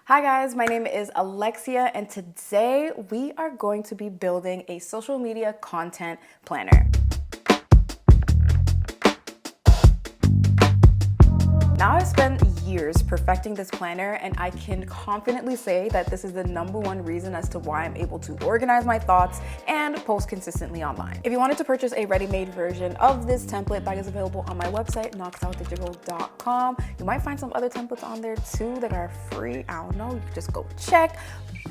Hi guys, my name is Alexia and today we are going to be building a social media content planner. Now I've spent years perfecting this planner and I can confidently say that this is the #1 reason as to why I'm able to organize my thoughts and post consistently online. If you wanted to purchase a ready-made version of this template that is available on my website, noxelledigital.com, you might find some other templates on there too that are free. I don't know, you can just go check.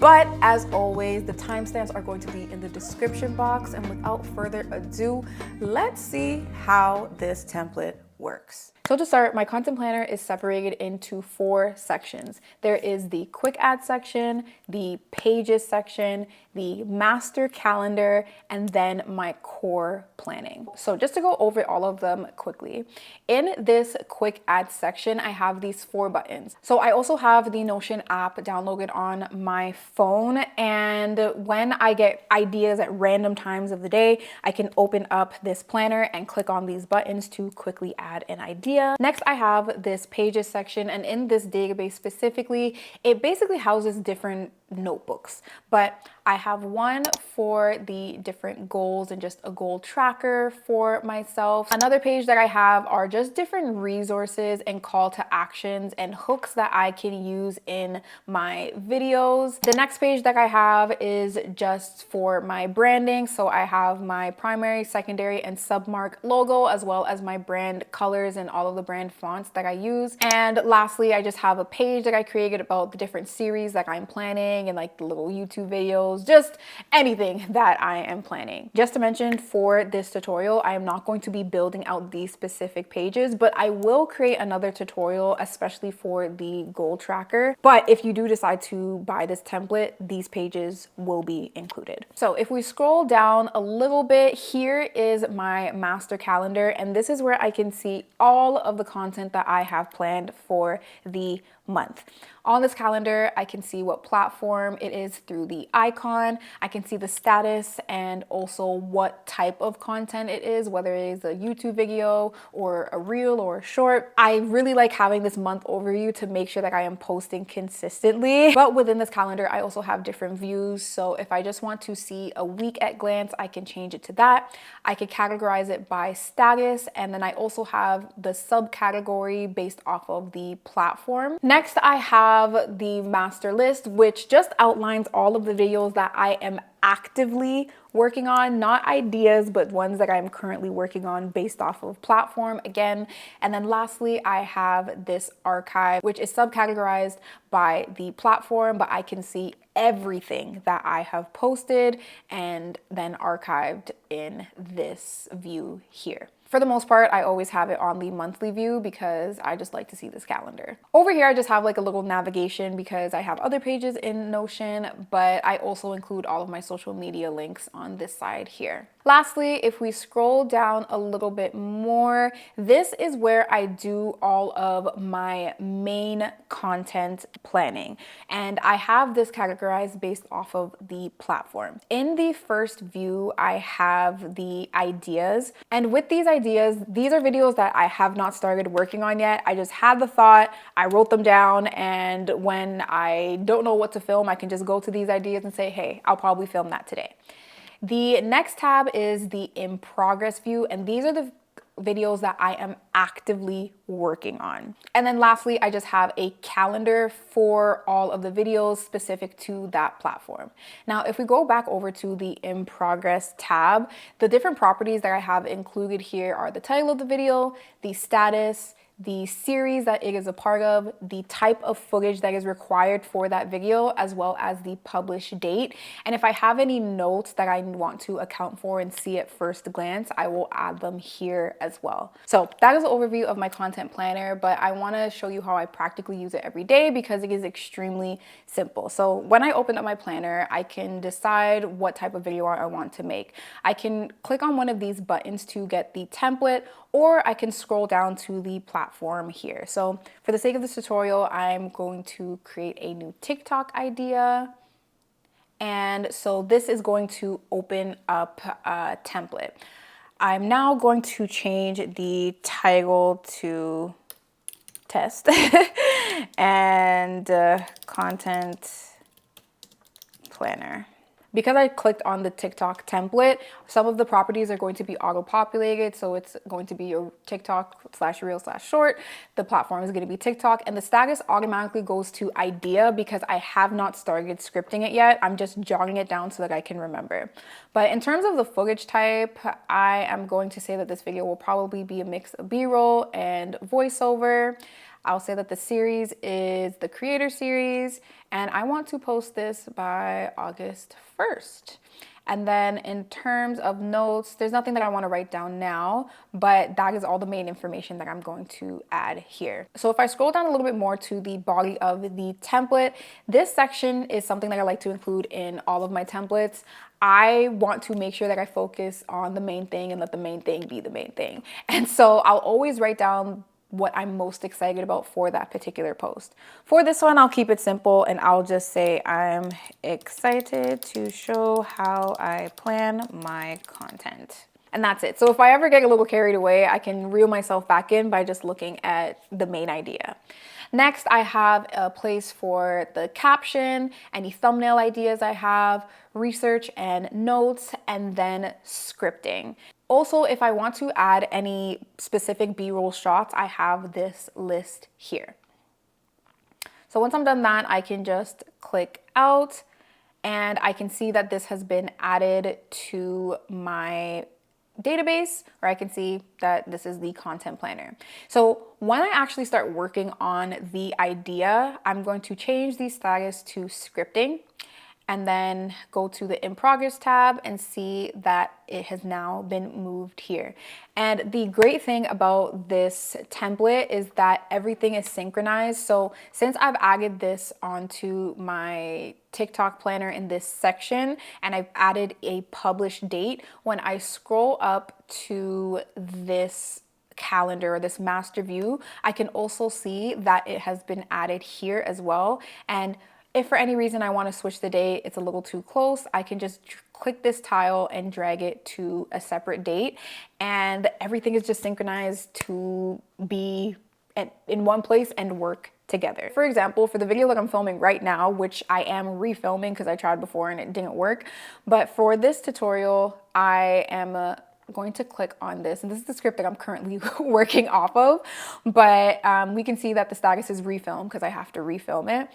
But as always, the timestamps are going to be in the description box. And without further ado, let's see how this template works. So to start, my content planner is separated into 4 sections. There is the quick add section, the pages section, the master calendar, and then my core planning. So just to go over all of them quickly, in this quick add section, I have these 4 buttons. So I also have the Notion app downloaded on my phone, and when I get ideas at random times of the day, I can open up this planner and click on these buttons to quickly add an idea. Next, I have this pages section, and in this database specifically, it basically houses different notebooks, but I have one for the different goals and just a goal tracker for myself. Another page that I have are just different resources and call to actions and hooks that I can use in my videos. The next page that I have is just for my branding. So I have my primary, secondary, and submark logo, as well as my brand colors and all of the brand fonts that I use. And lastly, I just have a page that I created about the different series that I'm planning and like the little YouTube videos, just anything that I am planning. Just to mention, for this tutorial, I am not going to be building out these specific pages, but I will create another tutorial, especially for the goal tracker. But if you do decide to buy this template, these pages will be included. So if we scroll down a little bit, here is my master calendar, and this is where I can see all of the content that I have planned for the month. On this calendar, I can see what platform it is through the icon. I can see the status and also what type of content it is, whether it is a YouTube video or a reel or a short. I really like having this month overview to make sure that I am posting consistently. But within this calendar, I also have different views. So if I just want to see a week at glance, I can change it to that. I can categorize it by status. And then I also have the subcategory based off of the platform. Next, I have the master list, which just outlines all of the videos that I am actively working on, not ideas, but ones that I'm currently working on based off of platform again. And then lastly, I have this archive, which is subcategorized by the platform, but I can see everything that I have posted and then archived in this view here. For the most part, I always have it on the monthly view because I just like to see this calendar. Over here, I just have like a little navigation because I have other pages in Notion, but I also include all of my social media links on this side here. Lastly, if we scroll down a little bit more, this is where I do all of my main content planning. And I have this categorized based off of the platform. In the first view, I have the ideas. And with these ideas, these are videos that I have not started working on yet. I just had the thought, I wrote them down, and when I don't know what to film, I can just go to these ideas and say, hey, I'll probably film that today. The next tab is the in progress view, and these are the videos that I am actively working on. And then lastly, I just have a calendar for all of the videos specific to that platform. Now, if we go back over to the in progress tab, the different properties that I have included here are the title of the video, the status, the series that it is a part of, the type of footage that is required for that video, as well as the published date. And if I have any notes that I want to account for and see at first glance, I will add them here as well. So that is an overview of my content planner, but I want to show you how I practically use it every day because it is extremely simple. So when I open up my planner, I can decide what type of video I want to make. I can click on one of these buttons to get the template, or I can scroll down to the platform here. So for the sake of this tutorial, I'm going to create a new TikTok idea. And so this is going to open up a template. I'm now going to change the title to test and content planner. Because I clicked on the TikTok template, some of the properties are going to be auto-populated. So it's going to be your TikTok/reel/short. The platform is going to be TikTok, and the status automatically goes to idea because I have not started scripting it yet. I'm just jotting it down so that I can remember. But in terms of the footage type, I am going to say that this video will probably be a mix of B-roll and voiceover. I'll say that the series is the creator series, and I want to post this by August 1st. And then in terms of notes, there's nothing that I want to write down now, but that is all the main information that I'm going to add here. So if I scroll down a little bit more to the body of the template, this section is something that I like to include in all of my templates. I want to make sure that I focus on the main thing and let the main thing be the main thing. And so I'll always write down what I'm most excited about for that particular post. For this one, I'll keep it simple and I'll just say I'm excited to show how I plan my content. And that's it. So if I ever get a little carried away, I can reel myself back in by just looking at the main idea. Next, I have a place for the caption, any thumbnail ideas I have, research and notes, and then scripting. Also, if I want to add any specific B-roll shots, I have this list here. So once I'm done that, I can just click out and I can see that this has been added to my database, or I can see that this is the content planner. So when I actually start working on the idea, I'm going to change the status to scripting and then go to the in progress tab and see that it has now been moved here. And the great thing about this template is that everything is synchronized. So since I've added this onto my TikTok planner in this section and I've added a published date, when I scroll up to this calendar or this master view, I can also see that it has been added here as well. And if for any reason I want to switch the date, it's a little too close, I can just click this tile and drag it to a separate date, and everything is just synchronized to be in one place and work together. For example, for the video that I'm filming right now, which I am refilming because I tried before and it didn't work, but for this tutorial, I am going to click on this, and this is the script that I'm currently working off of, but we can see that the status is refilm because I have to refilm it.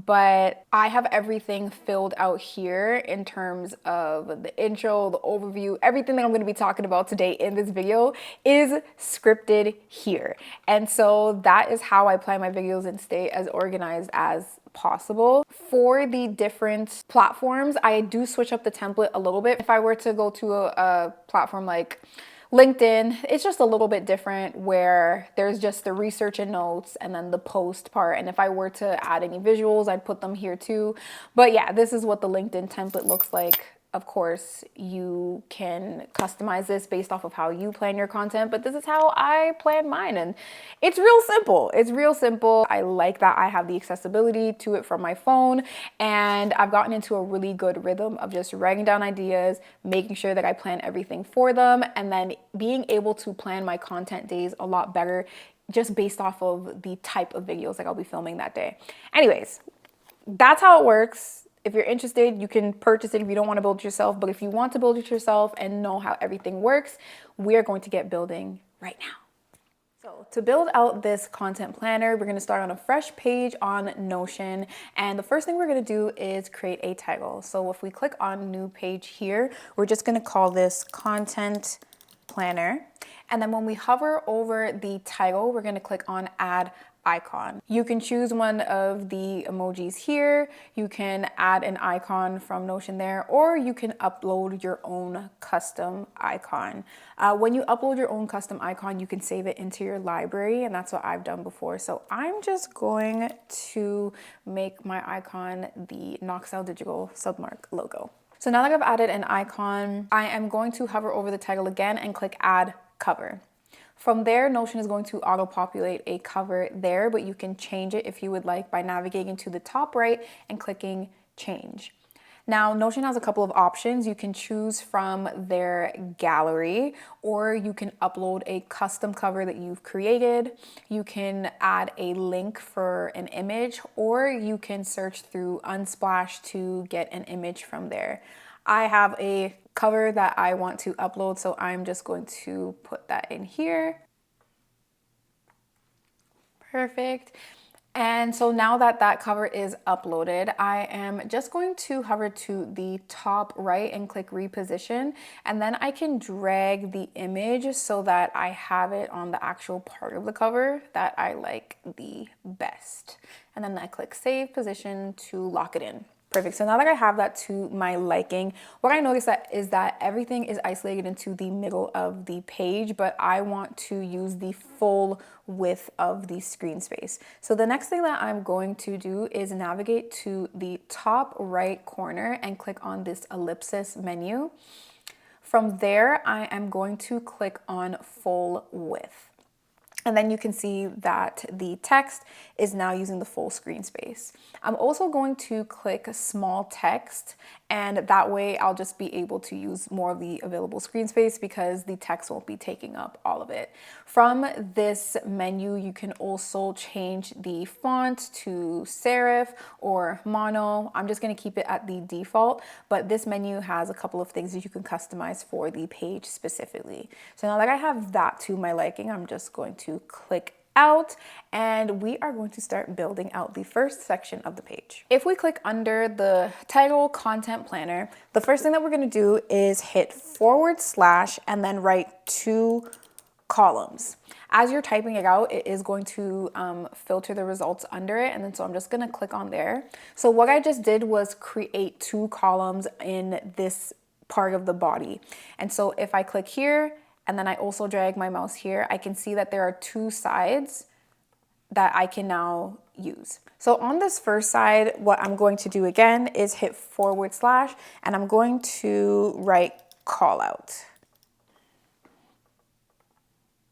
But I have everything filled out here in terms of the intro, the overview, everything that I'm going to be talking about today in this video is scripted here. And so that is how I plan my videos and stay as organized as possible. For the different platforms, I do switch up the template a little bit. If I were to go to a platform like LinkedIn, it's just a little bit different where there's just the research and notes and then the post part. And if I were to add any visuals, I'd put them here too. But yeah, this is what the LinkedIn template looks like. Of course, you can customize this based off of how you plan your content, but this is how I plan mine. And it's real simple. It's real simple. I like that I have the accessibility to it from my phone, and I've gotten into a really good rhythm of just writing down ideas, making sure that I plan everything for them, and then being able to plan my content days a lot better just based off of the type of videos that I'll be filming that day. Anyways, that's how it works. If you're interested, you can purchase it if you don't want to build it yourself. But if you want to build it yourself and know how everything works, we are going to get building right now. So to build out this content planner, we're going to start on a fresh page on Notion. And the first thing we're going to do is create a title. So if we click on new page here, we're just going to call this content planner. And then when we hover over the title, we're going to click on add icon. You can choose one of the emojis here. You can add an icon from Notion there, or you can upload your own custom icon. When you upload your own custom icon, you can save it into your library, and that's what I've done before. So I'm just going to make my icon the noxelledigital submark logo. So now that I've added an icon, I am going to hover over the title again and click add cover. From there, Notion is going to auto-populate a cover there, but you can change it if you would like by navigating to the top right and clicking change. Now, Notion has a couple of options. You can choose from their gallery, or you can upload a custom cover that you've created. You can add a link for an image, or you can search through Unsplash to get an image from there. I have a cover that I want to upload, so I'm just going to put that in here. Perfect. And so now that that cover is uploaded, I am just going to hover to the top right and click reposition. And then I can drag the image so that I have it on the actual part of the cover that I like the best. And then I click save position to lock it in. Perfect. So now that I have that to my liking, what I noticed is that everything is isolated into the middle of the page, but I want to use the full width of the screen space. So the next thing that I'm going to do is navigate to the top right corner and click on this ellipsis menu. From there, I am going to click on full width. And then you can see that the text is now using the full screen space. I'm also going to click small text, and that way I'll just be able to use more of the available screen space because the text won't be taking up all of it. From this menu, you can also change the font to serif or mono. I'm just gonna keep it at the default, but this menu has a couple of things that you can customize for the page specifically. So now that I have that to my liking, I'm just going to click out and we are going to start building out the first section of the page. If we click under the title content planner, the first thing that we're going to do is hit / and then write 2 columns. As you're typing it out, it is going to filter the results under it. And then so I'm just going to click on there. So what I just did was create 2 columns in this part of the body. And so if I click here, and then I also drag my mouse here, I can see that there are 2 sides that I can now use. So on this first side, what I'm going to do again is hit / and I'm going to write call out.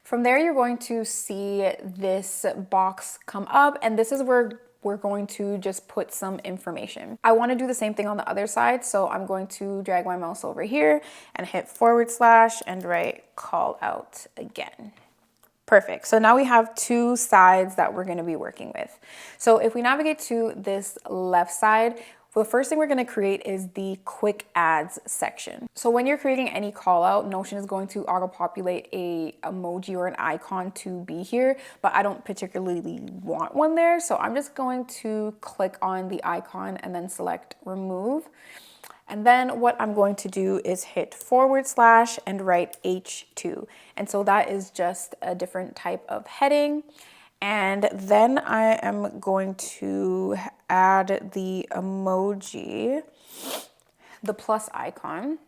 From there, you're going to see this box come up, and this is where we're going to just put some information. I want to do the same thing on the other side, so I'm going to drag my mouse over here and hit / and write call out again. Perfect. So now we have 2 sides that we're going to be working with. So if we navigate to this left side, the first thing we're going to create is the quick adds section. So when you're creating any call out, Notion is going to auto-populate a emoji or an icon to be here, but I don't particularly want one there. So I'm just going to click on the icon and then select remove. And then what I'm going to do is hit / and write H2. And so that is just a different type of heading. And then I am going to add the emoji, the plus icon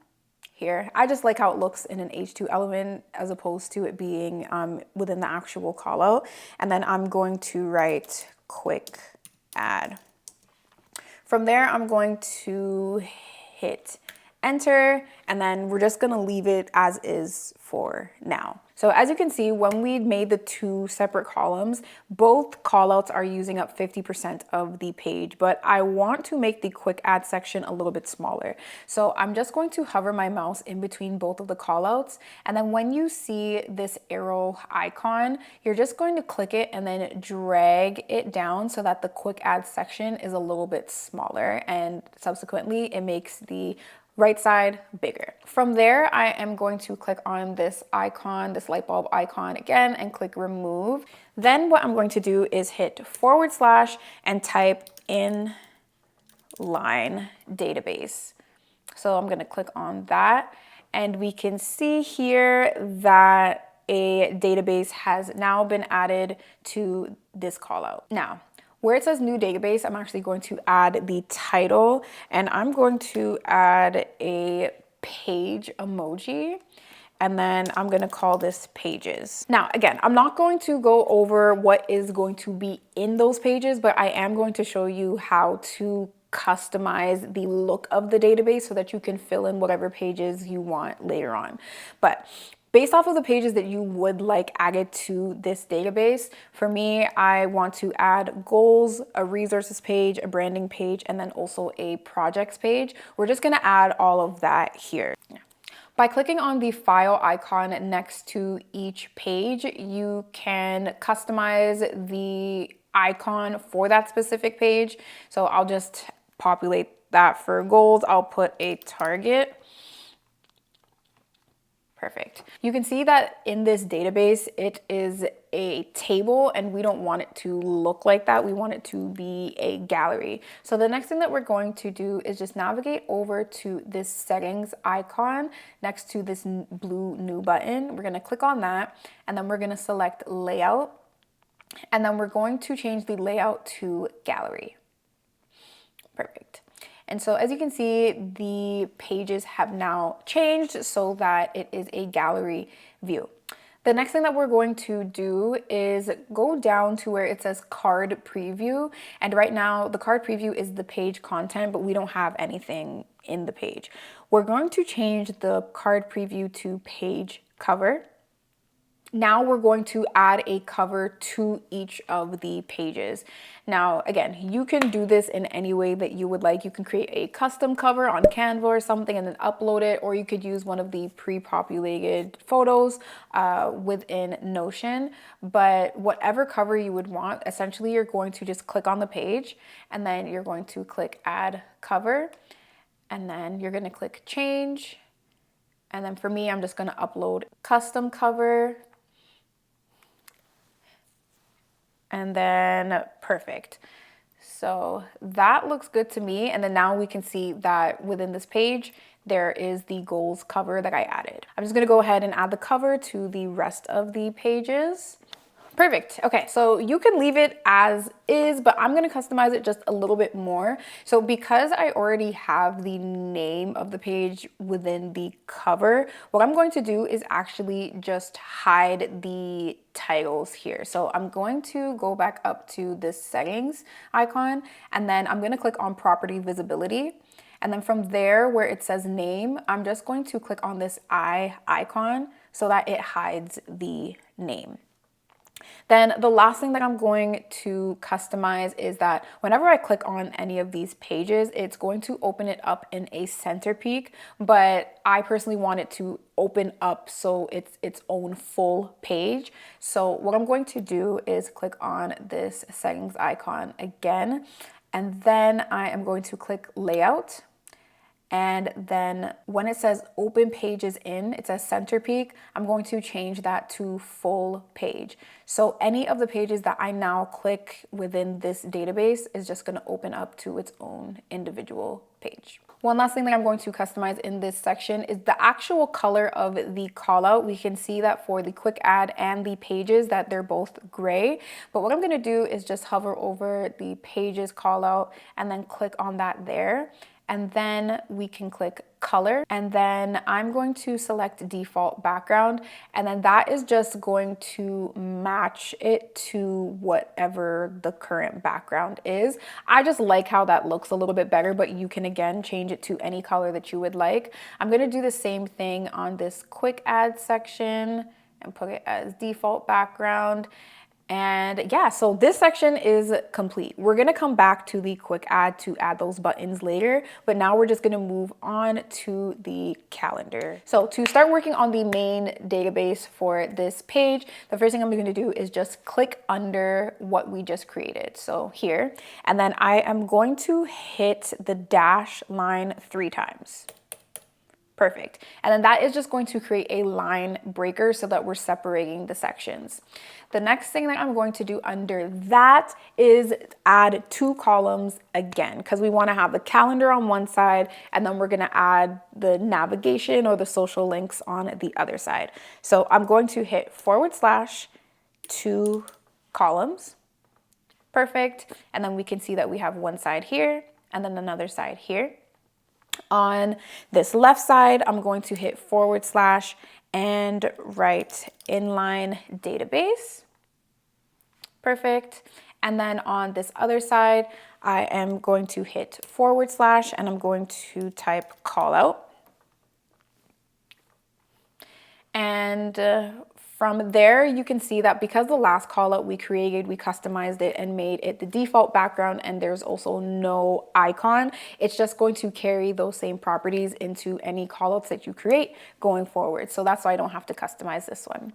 here. I just like how it looks in an H2 element as opposed to it being within the actual call out. And then I'm going to write quick add. From there, I'm going to hit enter, and then we're just gonna leave it as is for now. So as you can see, when we made the 2 separate columns, both callouts are using up 50% of the page, but I want to make the quick add section a little bit smaller. So I'm just going to hover my mouse in between both of the callouts, and then when you see this arrow icon, you're just going to click it and then drag it down so that the quick add section is a little bit smaller, and subsequently it makes the right side bigger. From there, I am going to click on this icon, this light bulb icon again, and click remove. Then what I'm going to do is hit / and type in line database. So I'm going to click on that, and we can see here that a database has now been added to this callout. Now, where it says new database, I'm actually going to add the title, and I'm going to add a page emoji, and then I'm going to call this pages. Now, again, I'm not going to go over what is going to be in those pages, but I am going to show you how to customize the look of the database so that you can fill in whatever pages you want later on. But Based off of the pages that you would like added to this database, for me, I want to add goals, a resources page, a branding page, and then also a projects page. We're just gonna add all of that here. By clicking on the file icon next to each page, you can customize the icon for that specific page. So I'll just populate that for goals. I'll put a target. Perfect. You can see that in this database, it is a table and we don't want it to look like that. We want it to be a gallery. So the next thing that we're going to do is just navigate over to this settings icon next to this blue new button. We're going to click on that and then we're going to select layout. And then we're going to change the layout to gallery. Perfect. And so as you can see, the pages have now changed so that it is a gallery view. The next thing that we're going to do is go down to where it says card preview. And right now the card preview is the page content, but we don't have anything in the page. We're going to change the card preview to page cover. Now we're going to add a cover to each of the pages. Now, again, you can do this in any way that you would like. You can create a custom cover on Canva or something and then upload it, or you could use one of the pre-populated photos within Notion. But whatever cover you would want, essentially you're going to just click on the page and then you're going to click add cover and then you're going to click change. And then for me, I'm just going to upload custom cover. And then perfect. So that looks good to me. And then now we can see that within this page, there is the goals cover that I added. I'm just gonna go ahead and add the cover to the rest of the pages. Perfect. Okay, so you can leave it as is, but I'm gonna customize it just a little bit more. So because I already have the name of the page within the cover, what I'm going to do is actually just hide the titles here. So I'm going to go back up to this settings icon, and then I'm gonna click on property visibility. And then from there where it says name, I'm just going to click on this eye icon so that it hides the name. Then the last thing that I'm going to customize is that whenever I click on any of these pages, it's going to open it up in a center peak, but I personally want it to open up so it's its own full page. So what I'm going to do is click on this settings icon again, and then I am going to click layout. And then when it says open pages in, it says center peak, I'm going to change that to full page. So any of the pages that I now click within this database is just going to open up to its own individual page. One last thing that I'm going to customize in this section is the actual color of the callout. We can see that for the quick add and the pages that they're both gray. But what I'm going to do is just hover over the pages callout and then click on that there. And then we can click color, and then I'm going to select default background, and then that is just going to match it to whatever the current background is. I just like how that looks a little bit better, but you can again change it to any color that you would like. I'm going to do the same thing on this quick add section and put it as default background. And yeah, so this section is complete. We're gonna come back to the quick add to add those buttons later, but now we're just gonna move on to the calendar. So to start working on the main database for this page, the first thing I'm gonna do is just click under what we just created. So here, and then I am going to hit the dash line 3 times. Perfect. And then that is just going to create a line breaker so that we're separating the sections. The next thing that I'm going to do under that is add 2 columns again, because we want to have the calendar on one side and then we're going to add the navigation or the social links on the other side. So I'm going to hit /2 columns. Perfect. And then we can see that we have one side here and then another side here. On this left side, I'm going to hit / and write inline database. Perfect. And then on this other side, I am going to hit / and I'm going to type callout. And from there, you can see that because the last callout we created, we customized it and made it the default background, and there's also no icon. It's just going to carry those same properties into any callouts that you create going forward. So that's why I don't have to customize this one.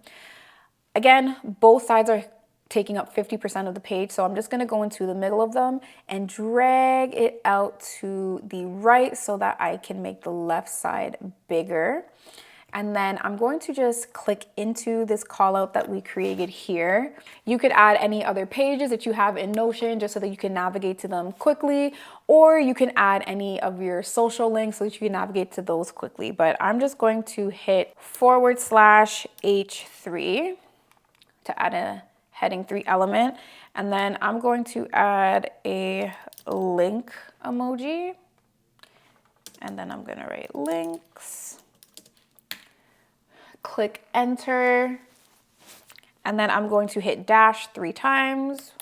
Again, both sides are taking up 50% of the page, so I'm just gonna go into the middle of them and drag it out to the right so that I can make the left side bigger. And then I'm going to just click into this call out that we created here. You could add any other pages that you have in Notion just so that you can navigate to them quickly, or you can add any of your social links so that you can navigate to those quickly. But I'm just going to hit /H3 to add a heading 3 element. And then I'm going to add a link emoji. And then I'm gonna write links. Click enter, and then I'm going to hit dash 3 times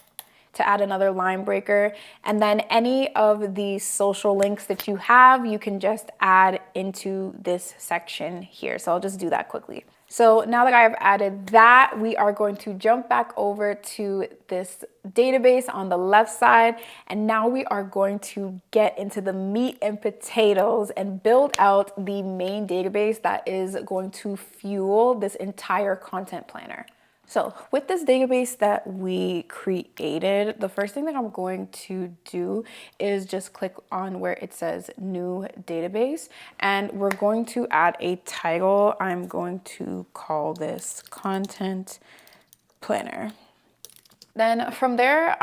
to add another line breaker. And then any of the social links that you have, you can just add into this section here. So I'll just do that quickly. So now that I have added that, we are going to jump back over to this database on the left side. And now we are going to get into the meat and potatoes and build out the main database that is going to fuel this entire content planner. So with this database that we created, the first thing that I'm going to do is just click on where it says new database, and we're going to add a title. I'm going to call this content planner. Then from there,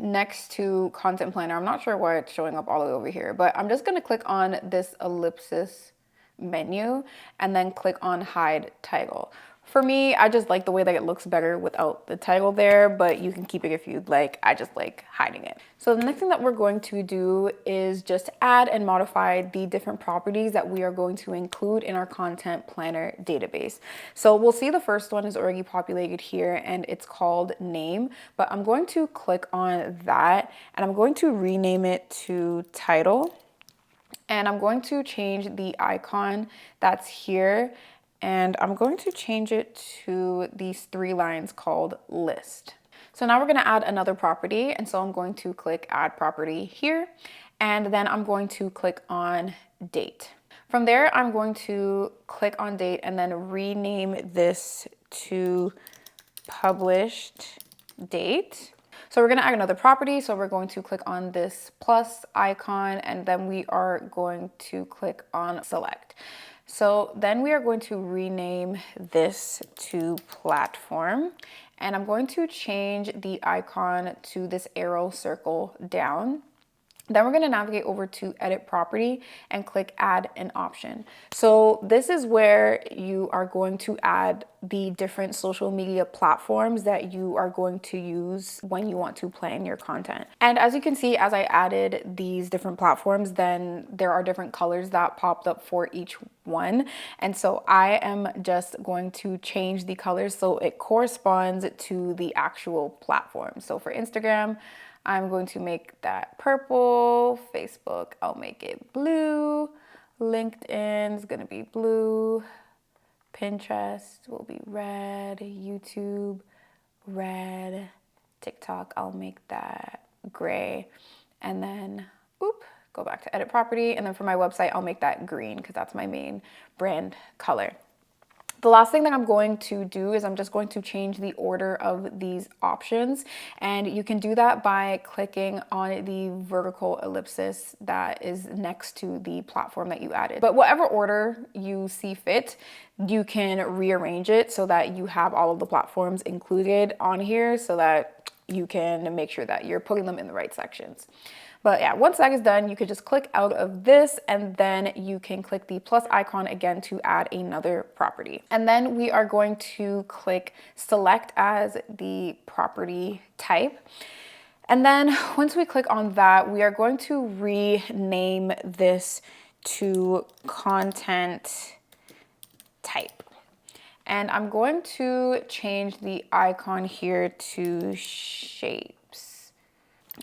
next to content planner, I'm not sure why it's showing up all the way over here, but I'm just gonna click on this ellipsis menu and then click on hide title. For me, I just like the way that it looks better without the title there, but you can keep it if you'd like. I just like hiding it. So the next thing that we're going to do is just add and modify the different properties that we are going to include in our content planner database. So we'll see the first one is already populated here and it's called name, but I'm going to click on that and I'm going to rename it to title. And I'm going to change the icon that's here, and I'm going to change it to these 3 lines called list. So now we're going to add another property, and so I'm going to click add property here, and then I'm going to click on date. From there, I'm going to click on date and then rename this to published date. So we're going to add another property. So we're going to click on this plus icon, and then we are going to click on select. So then we are going to rename this to platform, and I'm going to change the icon to this arrow circle down. Then we're going to navigate over to edit property and click add an option. So this is where you are going to add the different social media platforms that you are going to use when you want to plan your content. And as you can see, as I added these different platforms, then there are different colors that popped up for each one. And so I am just going to change the colors so it corresponds to the actual platform. So for Instagram, I'm going to make that purple. Facebook, I'll make it blue. LinkedIn is going to be blue. Pinterest will be red. YouTube, red. TikTok, I'll make that gray. And then, go back to edit property. And then for my website, I'll make that green because that's my main brand color. The last thing that I'm going to do is I'm just going to change the order of these options, and you can do that by clicking on the vertical ellipsis that is next to the platform that you added. But whatever order you see fit, you can rearrange it so that you have all of the platforms included on here so that you can make sure that you're putting them in the right sections. But yeah, once that is done, you could just click out of this and then you can click the plus icon again to add another property. And then we are going to click select as the property type. And then once we click on that, we are going to rename this to content type. And I'm going to change the icon here to shapes.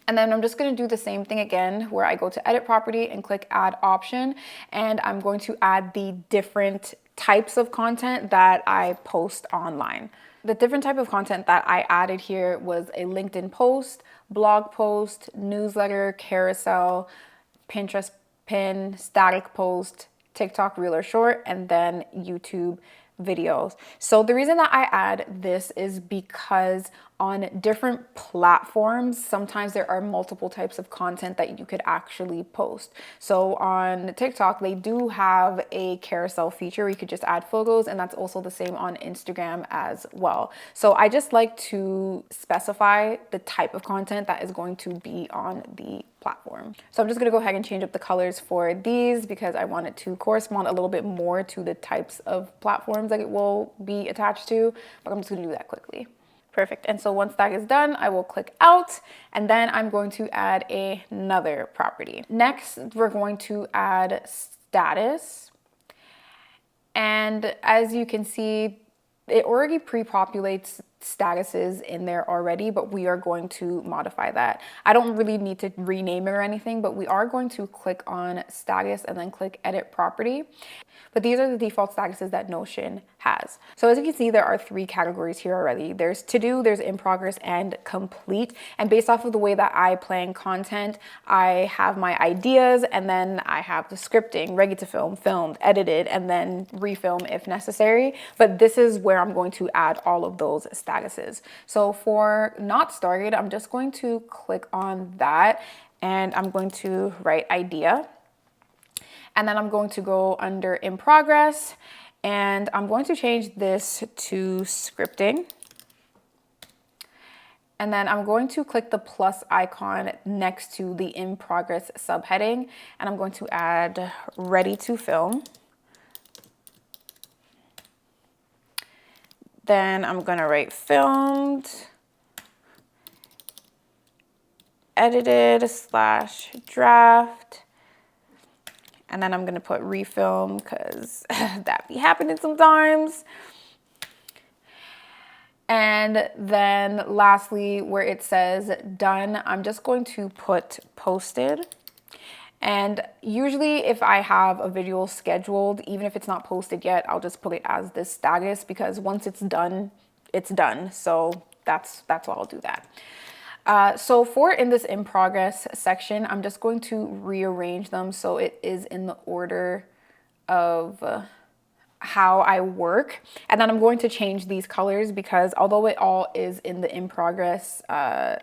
And then I'm just going to do the same thing again where I go to edit property and click add option. And I'm going to add the different types of content that I post online. The different type of content that I added here was a LinkedIn post, blog post, newsletter, carousel, Pinterest pin, static post, TikTok reel or short, and then YouTube videos. So the reason that I add this is because on different platforms, sometimes there are multiple types of content that you could actually post. So on TikTok, they do have a carousel feature where you could just add photos, and that's also the same on Instagram as well. So I just like to specify the type of content that is going to be on the platform. So I'm just gonna go ahead and change up the colors for these because I want it to correspond a little bit more to the types of platforms that it will be attached to, but I'm just gonna do that quickly. Perfect. And so once that is done, I will click out, and then I'm going to add another property. Next, we're going to add status. And as you can see, it already pre-populates statuses in there already, but we are going to modify that. I don't really need to rename it or anything, but we are going to click on status and then click edit property. But these are the default statuses that Notion has. So as you can see, there are 3 categories here already. There's to do, there's in progress, and complete. And based off of the way that I plan content, I have my ideas, and then I have the scripting, ready to film, filmed, edited, and then refilm if necessary. But this is where I'm going to add all of those statuses. So for not started, I'm just going to click on that, and I'm going to write idea. And then I'm going to go under in progress, and I'm going to change this to scripting. And then I'm going to click the plus icon next to the in progress subheading, and I'm going to add ready to film. Then I'm gonna write filmed, edited / draft. And then I'm gonna put refilm because that be happening sometimes. And then lastly, where it says done, I'm just going to put posted. And usually if I have a video scheduled, even if it's not posted yet, I'll just put it as this status because once it's done, it's done. So that's why I'll do that. So for in this in progress section, I'm just going to rearrange them so it is in the order of how I work. And then I'm going to change these colors because although it all is in the in progress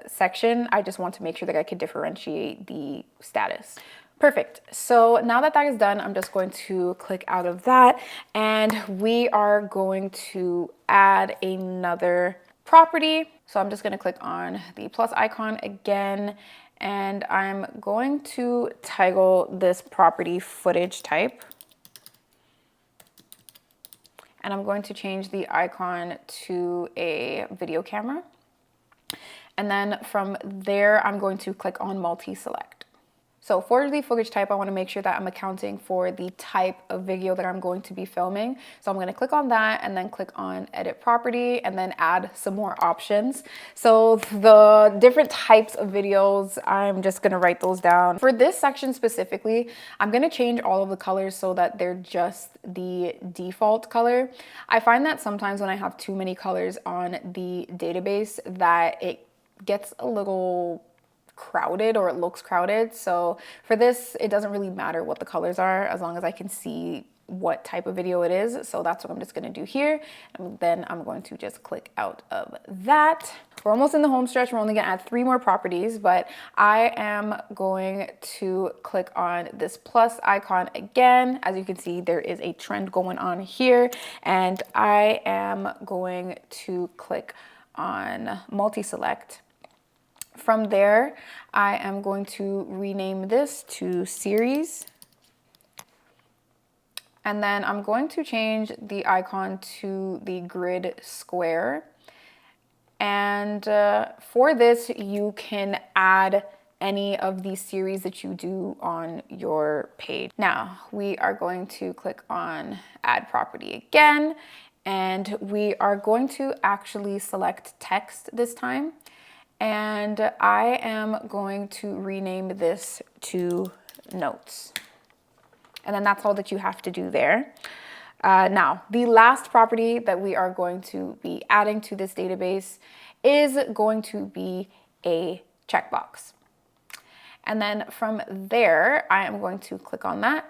section, I just want to make sure that I can differentiate the status. Perfect. So now that that is done, I'm just going to click out of that, and we are going to add another property. So I'm just going to click on the plus icon again, and I'm going to title this property footage type. And I'm going to change the icon to a video camera. And then from there, I'm going to click on multi-select. So for the footage type, I want to make sure that I'm accounting for the type of video that I'm going to be filming. So I'm going to click on that and then click on edit property and then add some more options. So the different types of videos, I'm just going to write those down. For this section specifically, I'm going to change all of the colors so that they're just the default color. I find that sometimes when I have too many colors on the database that it gets a little crowded or it looks crowded. So for this, it doesn't really matter what the colors are as long as I can see what type of video it is. So that's what I'm just going to do here. And then I'm going to just click out of that. We're almost in the home stretch. We're only going to add 3 more properties, but I am going to click on this plus icon again. As you can see, there is a trend going on here, and I am going to click on multi-select. From there, I am going to rename this to series. And then I'm going to change the icon to the grid square. And for this, you can add any of these series that you do on your page. Now, we are going to click on add property again, and we are going to actually select text this time. and I am going to rename this to notes. And then that's all that you have to do there. Now, the last property that we are going to be adding to this database is going to be a checkbox. And then from there, I am going to click on that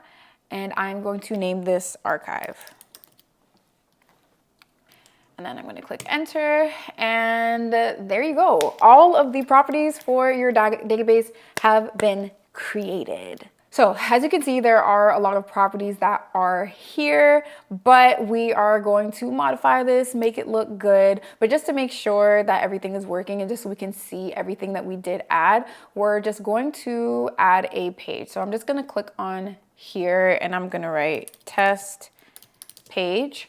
and I'm going to name this archive. And then I'm going to click enter, and there you go. All of the properties for your database have been created. So as you can see, there are a lot of properties that are here, but we are going to modify this, make it look good. But just to make sure that everything is working and just so we can see everything that we did add, we're just going to add a page. So I'm just going to click on here and I'm going to write test page.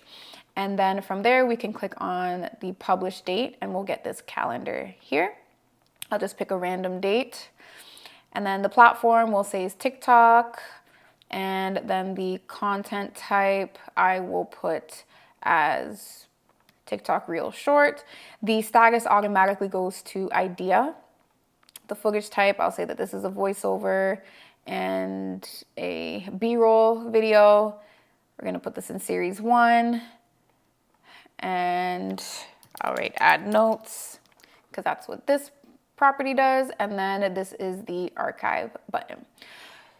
And then from there, we can click on the publish date and we'll get this calendar here. I'll just pick a random date. And then the platform we'll say is TikTok. And then the content type I will put as TikTok Reel Short. The status automatically goes to idea. The footage type, I'll say that this is a voiceover and a B-roll video. We're gonna put this in series 1. And I'll write add notes because that's what this property does. And then this is the archive button.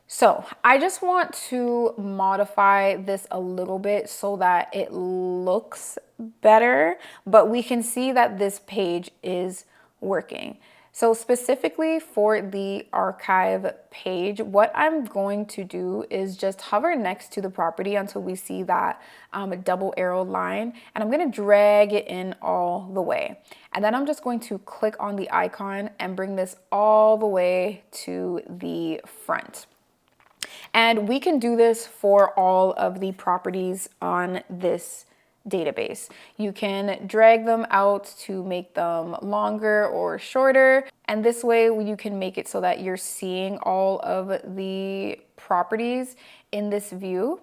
So I just want to modify this a little bit so that it looks better, but we can see that this page is working. So specifically for the archive page, what I'm going to do is just hover next to the property until we see that double arrow line, and I'm gonna drag it in all the way. And then I'm just going to click on the icon and bring this all the way to the front. And we can do this for all of the properties on this database. You can drag them out to make them longer or shorter. And this way you can make it so that you're seeing all of the properties in this view.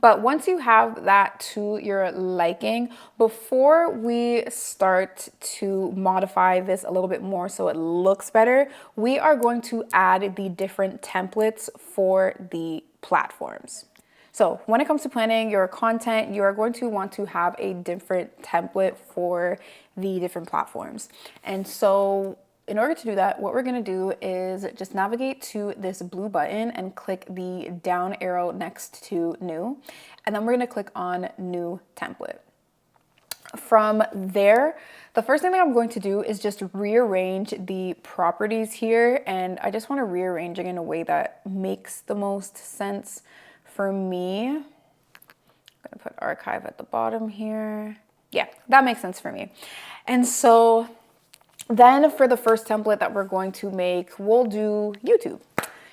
But once you have that to your liking, before we start to modify this a little bit more so it looks better, we are going to add the different templates for the platforms. So when it comes to planning your content, you are going to want to have a different template for the different platforms. And so in order to do that, what we're gonna do is just navigate to this blue button and click the down arrow next to new. And then we're gonna click on new template. From there, the first thing that I'm going to do is just rearrange the properties here. And I just wanna rearrange it in a way that makes the most sense for me. I'm gonna put archive at the bottom here. Yeah, that makes sense for me. And so then for the first template that we're going to make, we'll do YouTube.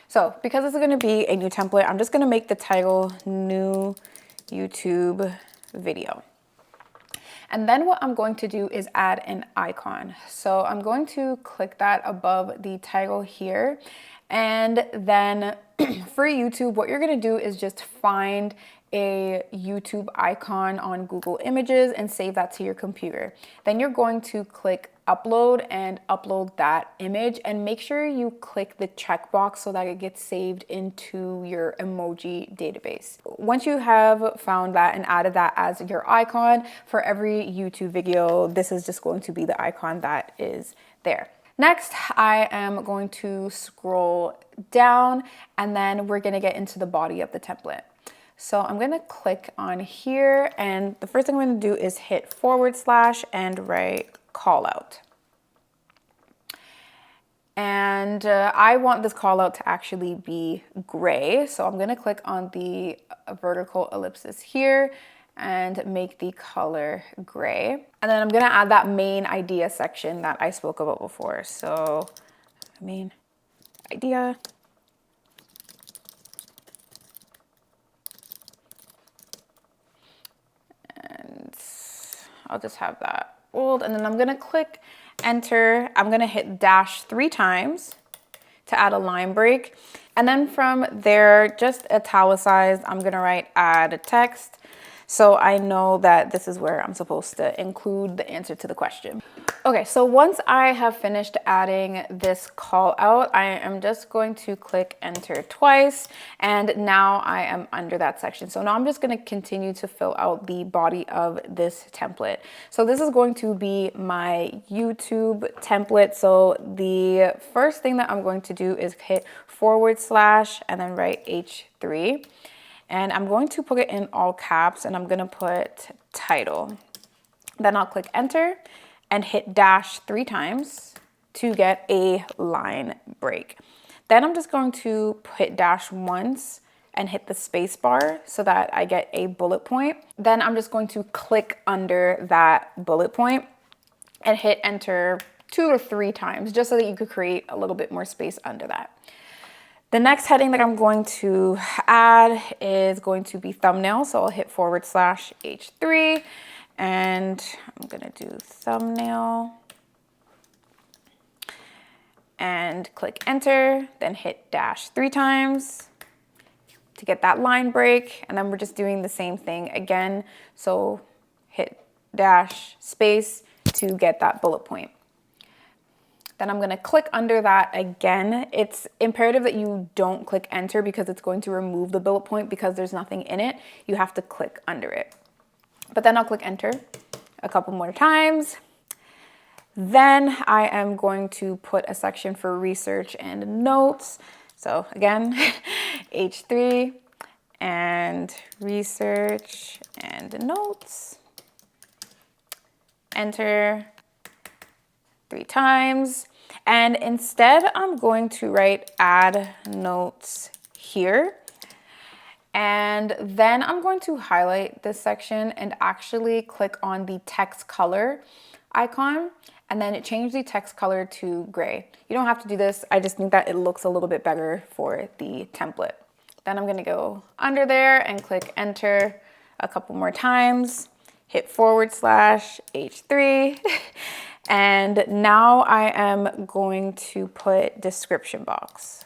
So because this is gonna be a new template, I'm just gonna make the title new YouTube video. And then what I'm going to do is add an icon. So I'm going to click that above the title here. And then for YouTube, what you're gonna do is just find a YouTube icon on Google Images and save that to your computer. Then you're going to click upload and upload that image, and make sure you click the checkbox so that it gets saved into your emoji database. Once you have found that and added that as your icon for every YouTube video, this is just going to be the icon that is there. Next, I am going to scroll down and then we're gonna get into the body of the template. So I'm gonna click on here, and the first thing I'm gonna do is hit / and write call out. And I want this call out to actually be gray. So I'm gonna click on the vertical ellipsis here and make the color gray. And then I'm gonna add that main idea section that I spoke about before. So main idea. And I'll just have that bold, and then I'm gonna click enter. I'm gonna hit dash 3 times to add a line break. And then from there, just italicized, I'm gonna write add text. So I know that this is where I'm supposed to include the answer to the question. Okay, so once I have finished adding this call out, I am just going to click enter twice, and now I am under that section. So now I'm just going to continue to fill out the body of this template. So this is going to be my YouTube template. So the first thing that I'm going to do is hit / and then write H3. And I'm going to put it in all caps, and I'm going to put title. Then I'll click enter and hit dash 3 times to get a line break. Then I'm just going to hit dash once and hit the space bar so that I get a bullet point. Then I'm just going to click under that bullet point and hit enter 2 or 3 times just so that you could create a little bit more space under that. The next heading that I'm going to add is going to be thumbnail. So I'll hit / H3. And I'm gonna do thumbnail and click enter, then hit dash 3 times to get that line break. And then we're just doing the same thing again. So hit dash space to get that bullet point. Then I'm gonna click under that again. It's imperative that you don't click enter because it's going to remove the bullet point because there's nothing in it. You have to click under it. But then I'll click enter a couple more times. Then I am going to put a section for research and notes. So again, H3 and research and notes. Enter 3 times. And instead, I'm going to write add notes here. And then I'm going to highlight this section and actually click on the text color icon and then change the text color to gray. You don't have to do this. I just think that it looks a little bit better for the template. Then I'm going to go under there and click enter a couple more times, hit / H3. And now I am going to put description box.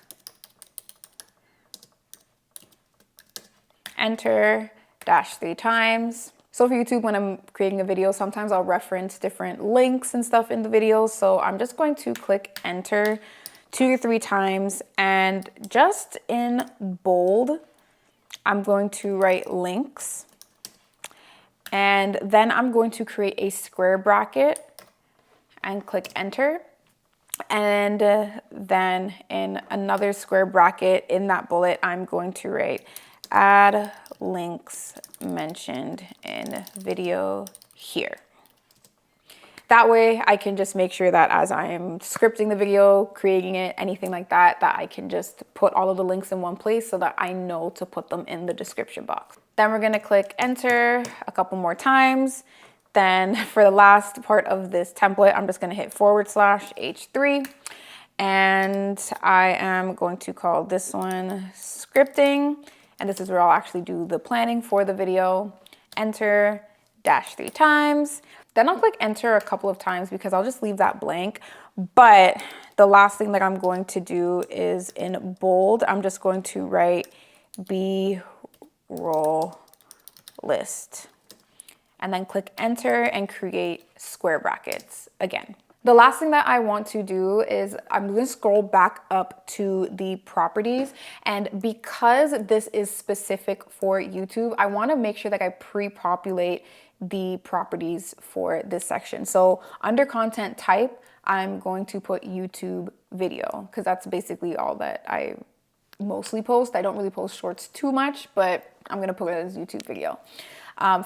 Enter dash 3 times. So for YouTube, when I'm creating a video, sometimes I'll reference different links and stuff in the video. So I'm just going to click enter 2 to 3 times, and just in bold, I'm going to write links. And then I'm going to create a square bracket and click enter. And then in another square bracket in that bullet, I'm going to write add links mentioned in video here. That way I can just make sure that as I am scripting the video, creating it, anything like that, that I can just put all of the links in one place so that I know to put them in the description box. Then we're gonna click enter a couple more times. Then for the last part of this template, I'm just gonna hit / H3. And I am going to call this one scripting. And this is where I'll actually do the planning for the video. Enter dash 3 times. Then I'll click enter a couple of times because I'll just leave that blank. But the last thing that I'm going to do is in bold, I'm just going to write B-roll list. And then click enter and create square brackets again. The last thing that I want to do is I'm going to scroll back up to the properties, and because this is specific for YouTube, I want to make sure that I pre-populate the properties for this section. So under content type, I'm going to put YouTube video because that's basically all that I mostly post. I don't really post shorts too much, but I'm going to put it as YouTube video.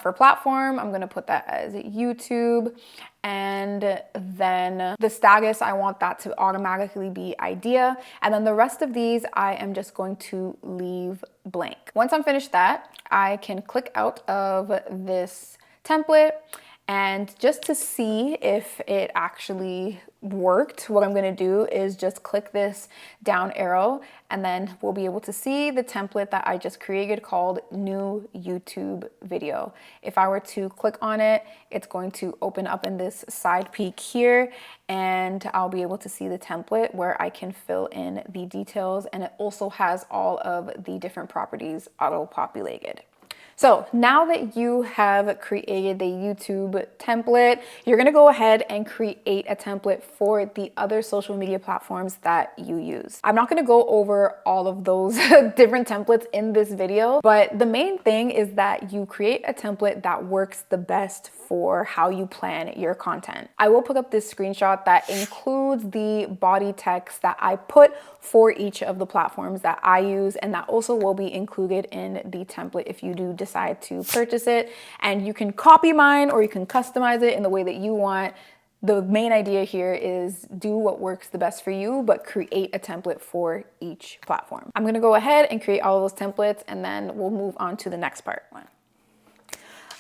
For platform, I'm going to put that as YouTube. And then the status, I want that to automatically be idea. And then the rest of these, I am just going to leave blank. Once I'm finished that, I can click out of this template. And just to see if it actually worked, what I'm going to do is just click this down arrow, and then we'll be able to see the template that I just created called new YouTube video. If I were to click on it, it's going to open up in this side peek here, and I'll be able to see the template where I can fill in the details, and it also has all of the different properties auto-populated. So now that you have created the YouTube template, you're gonna go ahead and create a template for the other social media platforms that you use. I'm not gonna go over all of those different templates in this video, but the main thing is that you create a template that works the best for how you plan your content. I will put up this screenshot that includes the body text that I put for each of the platforms that I use, and that also will be included in the template if you do decide to purchase it. And you can copy mine or you can customize it in the way that you want. The main idea here is do what works the best for you, but create a template for each platform. I'm gonna go ahead and create all of those templates, and then we'll move on to the next part.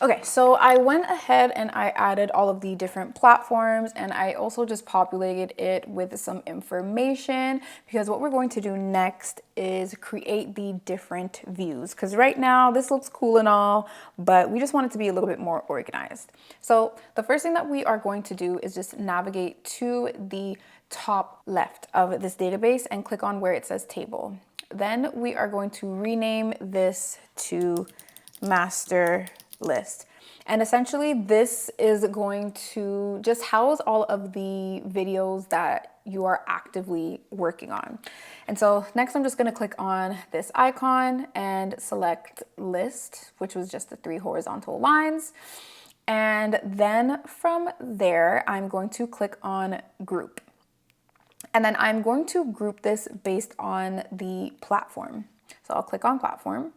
Okay, so I went ahead and I added all of the different platforms, and I also just populated it with some information, because what we're going to do next is create the different views, because right now this looks cool and all, but we just want it to be a little bit more organized. So the first thing that we are going to do is just navigate to the top left of this database and click on where it says table. Then we are going to rename this to master list. And essentially this is going to just house all of the videos that you are actively working on. And so next I'm just going to click on this icon and select list, which was just the 3 horizontal lines. And then from there, I'm going to click on group. And then I'm going to group this based on the platform. So I'll click on platform.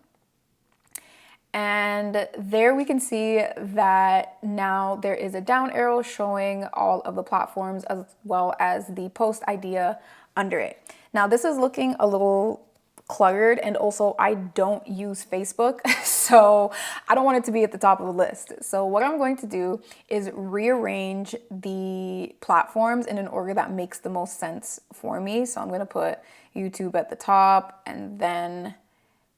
And there we can see that now there is a down arrow showing all of the platforms as well as the post idea under it. Now this is looking a little cluttered, and also I don't use Facebook, so I don't want it to be at the top of the list. So what I'm going to do is rearrange the platforms in an order that makes the most sense for me. So I'm going to put YouTube at the top, and then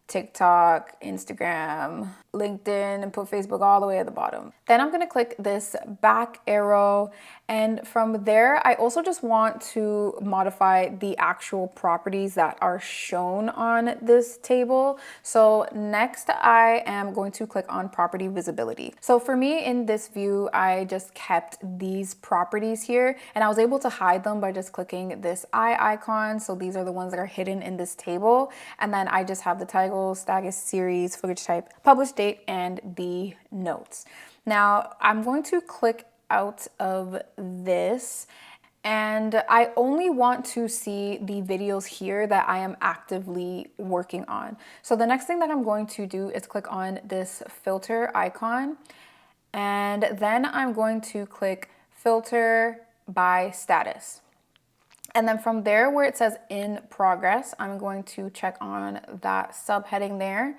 TikTok, Instagram, LinkedIn, and put Facebook all the way at the bottom. Then I'm gonna click this back arrow, and from there, I also just want to modify the actual properties that are shown on this table. So next, I am going to click on property visibility. So for me in this view, I just kept these properties here, and I was able to hide them by just clicking this eye icon. So these are the ones that are hidden in this table. And then I just have the title, status, series, footage type, published date, and the notes. Now I'm going to click out of this, and I only want to see the videos here that I am actively working on. So the next thing that I'm going to do is click on this filter icon, and then I'm going to click filter by status. And then from there, where it says in progress, I'm going to check on that subheading there.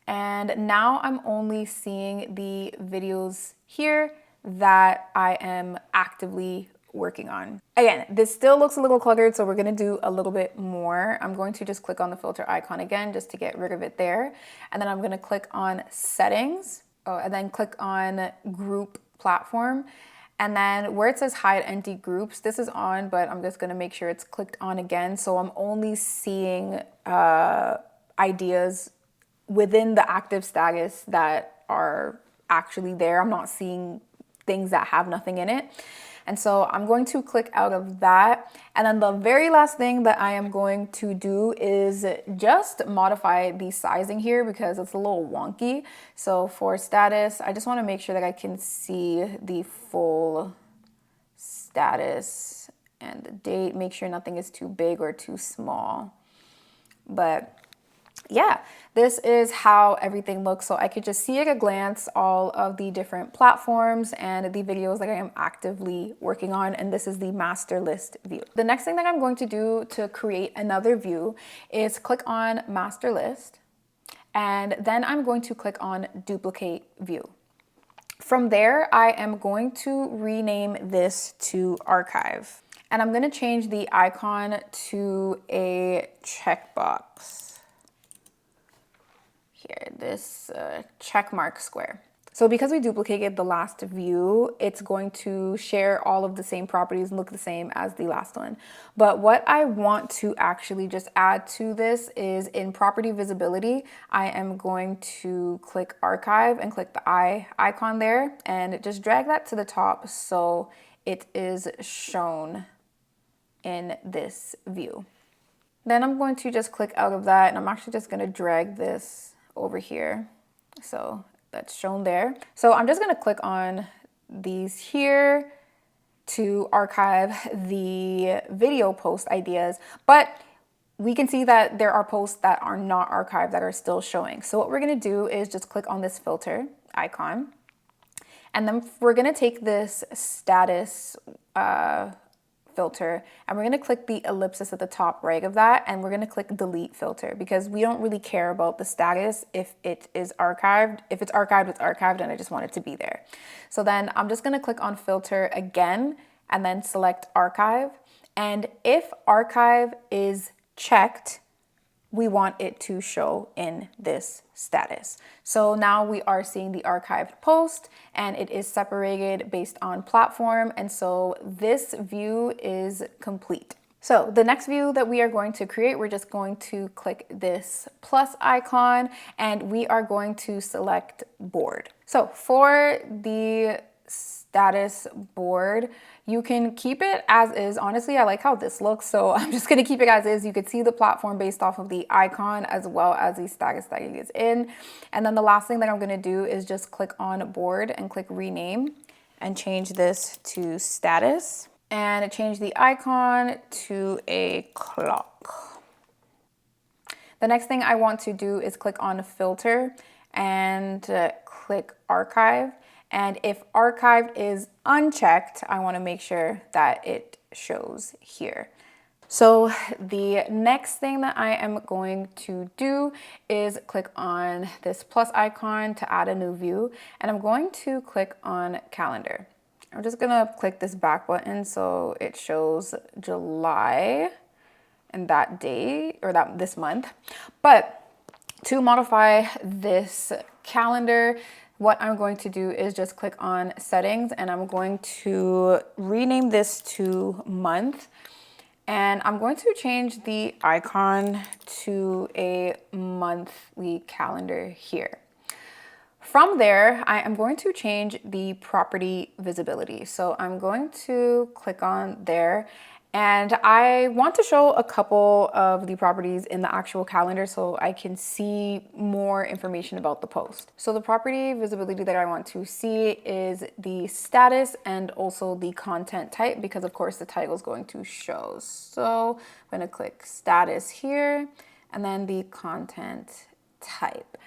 And now I'm only seeing the videos here that I am actively working on. Again, this still looks a little cluttered, so we're gonna do a little bit more. I'm going to just click on the filter icon again, just to get rid of it there. And then I'm gonna click on settings, and then click on group platform. And then where it says hide empty groups, this is on, but I'm just gonna make sure it's clicked on again. So I'm only seeing ideas within the active status that are actually there. I'm not seeing things that have nothing in it. And so I'm going to click out of that. And then the very last thing that I am going to do is just modify the sizing here because it's a little wonky. So for status, I just want to make sure that I can see the full status and the date, make sure nothing is too big or too small. But yeah, this is how everything looks. So I could just see at a glance all of the different platforms and the videos that I am actively working on. And this is the master list view. The next thing that I'm going to do to create another view is click on master list. And then I'm going to click on duplicate view. From there, I am going to rename this to archive. And I'm going to change the icon to a checkbox. Here, this check mark square. So because we duplicated the last view, it's going to share all of the same properties and look the same as the last one. But what I want to actually just add to this is in property visibility, I am going to click archive and click the eye icon there and just drag that to the top so it is shown in this view. Then I'm going to just click out of that and I'm actually just going to drag this over here. So that's shown there. So I'm just going to click on these here to archive the video post ideas, but we can see that there are posts that are not archived that are still showing. So what we're going to do is just click on this filter icon, and then we're going to take this status filter and we're going to click the ellipsis at the top right of that, and we're going to click delete filter because we don't really care about the status if it is archived. If it's archived, it's archived, and I just want it to be there. So then I'm just going to click on filter again and then select archive, and if archive is checked, we want it to show in this status. So now we are seeing the archived post and it is separated based on platform. And so this view is complete. So the next view that we are going to create, we're just going to click this plus icon and we are going to select board. So for the status board, you can keep it as is. Honestly, I like how this looks, so I'm just gonna keep it as is. You could see the platform based off of the icon as well as the status that it is in. And then the last thing that I'm gonna do is just click on board and click rename and change this to status and change the icon to a clock. The next thing I want to do is click on filter and click archive. And if archived is unchecked, I want to make sure that it shows here. So the next thing that I am going to do is click on this plus icon to add a new view. And I'm going to click on calendar. I'm just going to click this back button so it shows July and that day or this month. But to modify this calendar, what I'm going to do is just click on settings and I'm going to rename this to month. And I'm going to change the icon to a monthly calendar here. From there, I am going to change the property visibility. So I'm going to click on there. And I want to show a couple of the properties in the actual calendar so I can see more information about the post. So the property visibility that I want to see is the status and also the content type, because of course the title is going to show. So I'm going to click status here and then the content type.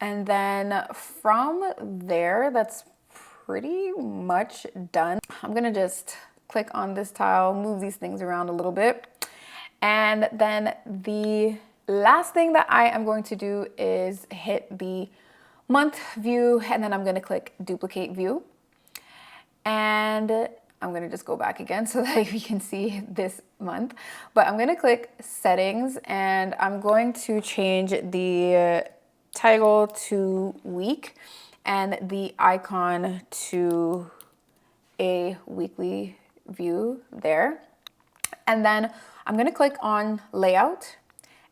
And then from there, that's pretty much done. I'm going to just click on this tile, move these things around a little bit. And then the last thing that I am going to do is hit the month view, and then I'm going to click duplicate view. And I'm going to just go back again so that we can see this month. But I'm going to click settings and I'm going to change the title to week and the icon to a weekly view there. And then I'm going to click on layout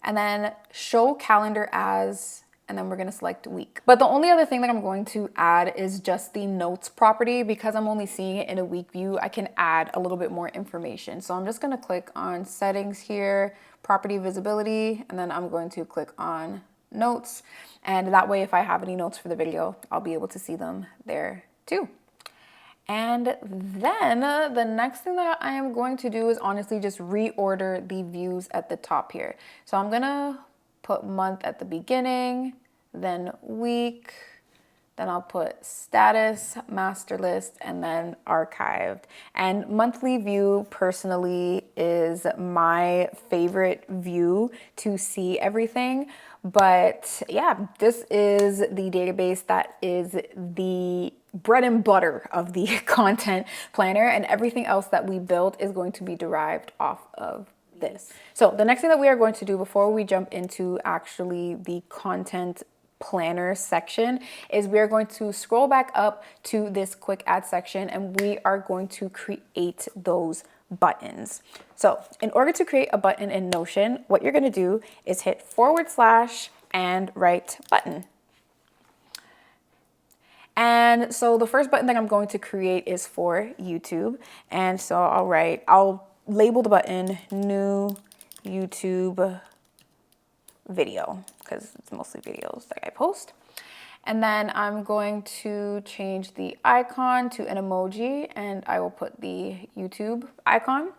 and then show calendar as, and then we're going to select week. But the only other thing that I'm going to add is just the notes property. Because I'm only seeing it in a week view, I can add a little bit more information. So I'm just going to click on settings here, property visibility, and then I'm going to click on notes. And that way, if I have any notes for the video, I'll be able to see them there too. And then the next thing that I am going to do is honestly just reorder the views at the top here. So I'm gonna put month at the beginning, then week, then I'll put status, master list, and then archived. And monthly view personally is my favorite view to see everything. But yeah, this is the database that is the bread and butter of the content planner, and everything else that we build is going to be derived off of this. So the next thing that we are going to do before we jump into actually the content planner section is we are going to scroll back up to this quick add section and we are going to create those buttons. So in order to create a button in Notion, what you're going to do is hit / and write button. And so the first button that I'm going to create is for YouTube. And so I'll label the button new YouTube video because it's mostly videos that I post. And then I'm going to change the icon to an emoji and I will put the YouTube icon.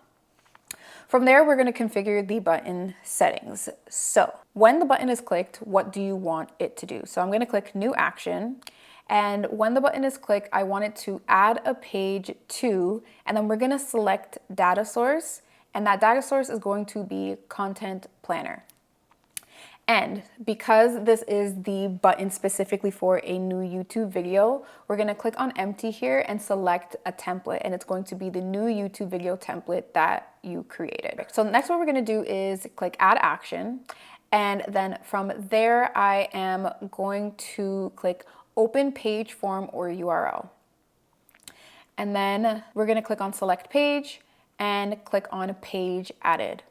From there, we're going to configure the button settings. So when the button is clicked, what do you want it to do? So I'm going to click new action. And when the button is clicked, I want it to add a page to, and then we're going to select data source. And that data source is going to be content planner. And because this is the button specifically for a new YouTube video, we're going to click on empty here and select a template. And it's going to be the new YouTube video template that you created. So next what we're going to do is click add action. And then from there, I am going to click open page form or URL. And then we're going to click on select page and click on page added.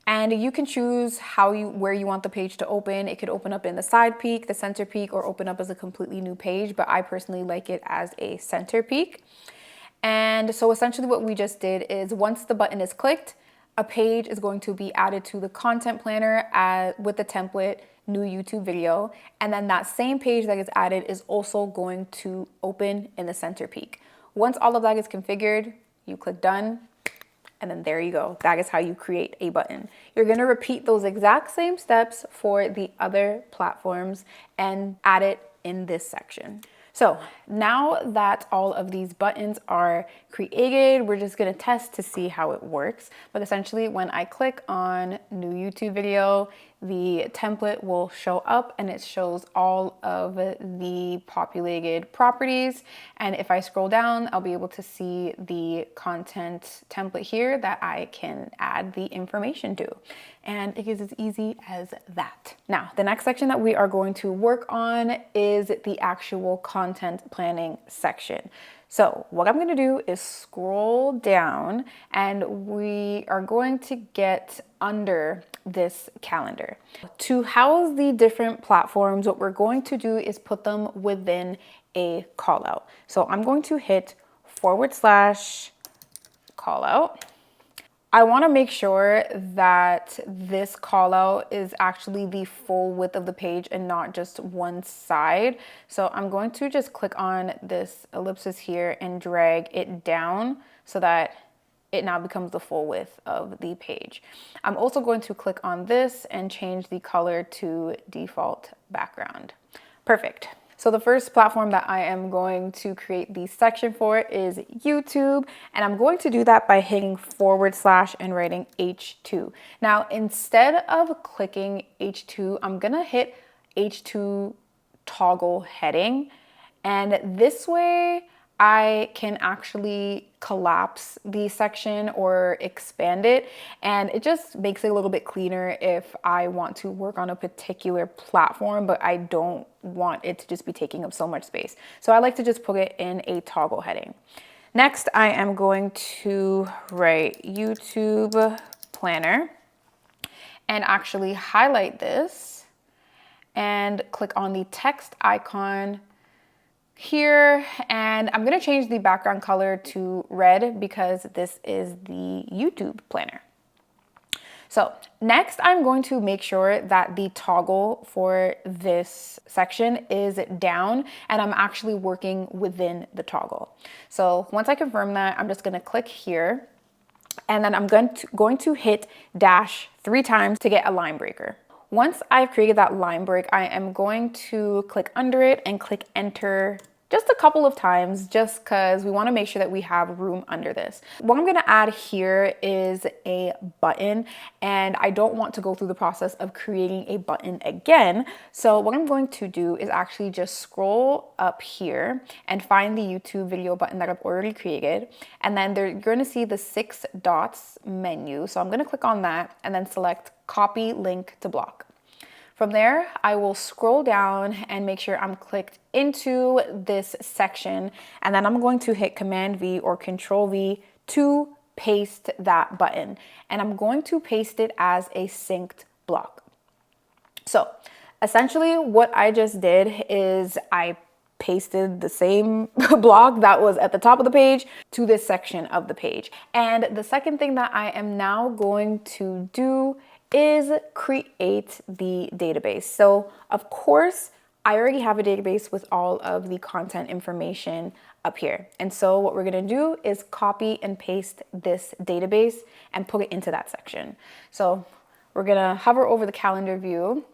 And you can choose where you want the page to open. It could open up in the side peak, the center peak, or open up as a completely new page, but I personally like it as a center peak. And so essentially what we just did is once the button is clicked, a page is going to be added to the content planner with the template new YouTube video. And then that same page that gets added is also going to open in the center peak. Once all of that is configured, you click done. And then there you go. That is how you create a button. You're going to repeat those exact same steps for the other platforms and add it in this section. So now that all of these buttons are created, we're just going to test to see how it works. But essentially when I click on new YouTube video, the template will show up and it shows all of the populated properties. And if I scroll down, I'll be able to see the content template here that I can add the information to. And it is as easy as that. Now, the next section that we are going to work on is the actual content planning section. So what I'm going to do is scroll down and we are going to get under this calendar. To house the different platforms, what we're going to do is put them within a call out. So I'm going to hit / call out. I want to make sure that this call out is actually the full width of the page and not just one side. So I'm going to just click on this ellipsis here and drag it down so that it now becomes the full width of the page. I'm also going to click on this and change the color to default background. Perfect. So the first platform that I am going to create the section for is YouTube, and I'm going to do that by hitting / and writing H2. Now, instead of clicking H2, I'm gonna hit H2 toggle heading, and this way I can actually collapse the section or expand it, and it just makes it a little bit cleaner if I want to work on a particular platform, but I don't want it to just be taking up so much space. So I like to just put it in a toggle heading. Next, I am going to write YouTube planner and actually highlight this and click on the text icon here, and I'm going to change the background color to red because this is the YouTube planner. So next I'm going to make sure that the toggle for this section is down and I'm actually working within the toggle. So once I confirm that, I'm just going to click here and then I'm going to hit dash 3 times to get a line breaker. Once I've created that line break, I am going to click under it and click enter just a couple of times, just because we want to make sure that we have room under this. What I'm going to add here is a button, and I don't want to go through the process of creating a button again. So what I'm going to do is actually just scroll up here and find the YouTube video button that I've already created. And then you're going to see the 6 dots menu. So I'm going to click on that and then select copy link to block. From there, I will scroll down and make sure I'm clicked into this section. And then I'm going to hit Command V or Control V to paste that button. And I'm going to paste it as a synced block. So essentially what I just did is I pasted the same block that was at the top of the page to this section of the page. And the second thing that I am now going to do is create the database. So of course, I already have a database with all of the content information up here. And so what we're gonna do is copy and paste this database and put it into that section. So we're gonna hover over the calendar view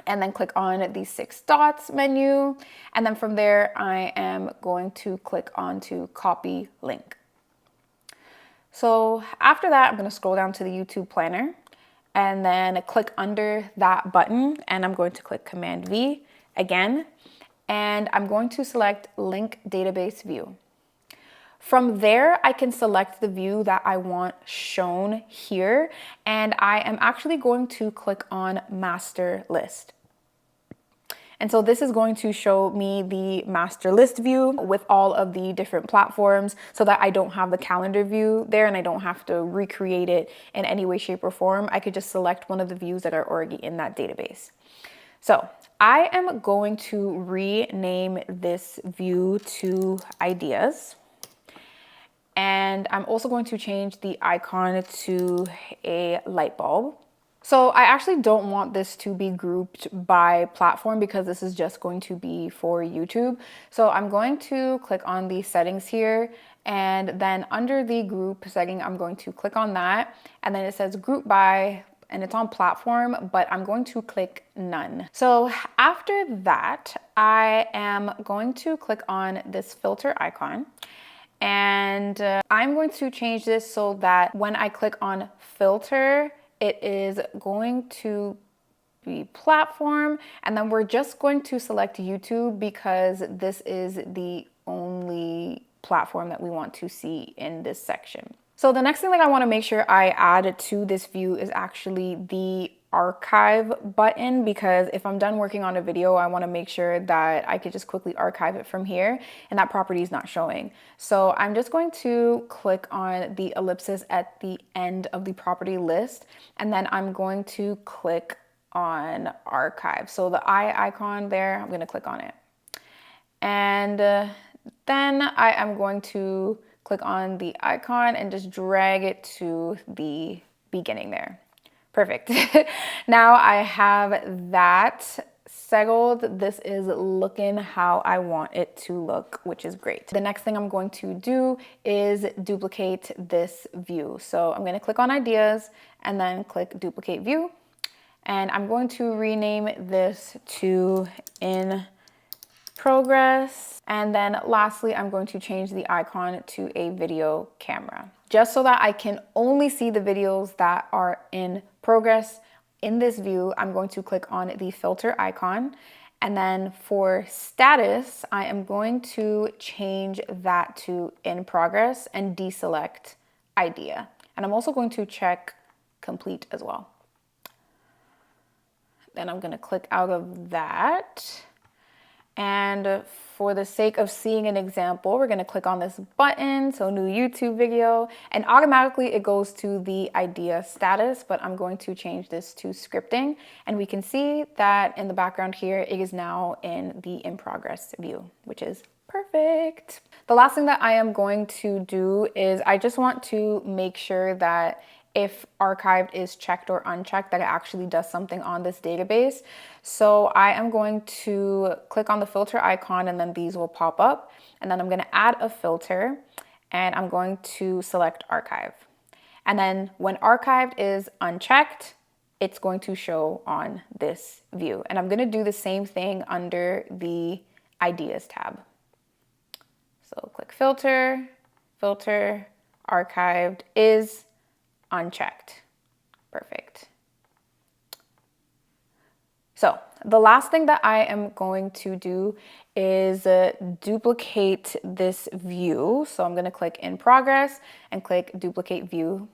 and then click on the 6 dots menu. And then from there, I am going to click on to copy link. So after that, I'm gonna scroll down to the YouTube planner and then click under that button. And I'm going to click Command V again. And I'm going to select link database view. From there, I can select the view that I want shown here. And I am actually going to click on master list. And so this is going to show me the master list view with all of the different platforms so that I don't have the calendar view there and I don't have to recreate it in any way, shape, or form. I could just select one of the views that are already in that database. So I am going to rename this view to ideas. And I'm also going to change the icon to a light bulb. So I actually don't want this to be grouped by platform because this is just going to be for YouTube. So I'm going to click on the settings here, and then under the group setting, I'm going to click on that. And then it says group by, and it's on platform, but I'm going to click none. So after that, I am going to click on this filter icon. And I'm going to change this so that when I click on filter, it is going to be platform. And then we're just going to select YouTube because this is the only platform that we want to see in this section. So the next thing that I want to make sure I add to this view is actually the archive button, because if I'm done working on a video, I want to make sure that I could just quickly archive it from here, and that property is not showing. So I'm just going to click on the ellipsis at the end of the property list, and then I'm going to click on archive. So the eye icon there, I'm going to click on it. And then I am going to click on the icon and just drag it to the beginning there. Perfect. Now I have that settled. This is looking how I want it to look, which is great. The next thing I'm going to do is duplicate this view. So I'm going to click on ideas and then click duplicate view. And I'm going to rename this to in progress. And then lastly, I'm going to change the icon to a video camera, just so that I can only see the videos that are in progress. In this view, I'm going to click on the filter icon. And then for status, I am going to change that to in progress and deselect idea. And I'm also going to check complete as well. Then I'm going to click out of that. And for the sake of seeing an example, we're going to click on this button, so new YouTube video, and automatically it goes to the idea status, but I'm going to change this to scripting. And we can see that in the background here, it is now in the in progress view, which is perfect. The last thing that I am going to do is I just want to make sure that if archived is checked or unchecked, that it actually does something on this database. So I am going to click on the filter icon and then these will pop up. And then I'm going to add a filter and I'm going to select archive. And then when archived is unchecked, it's going to show on this view. And I'm going to do the same thing under the ideas tab. So click filter, filter, archived is unchecked. Perfect. So the last thing that I am going to do is duplicate this view. So I'm going to click in progress and click duplicate view.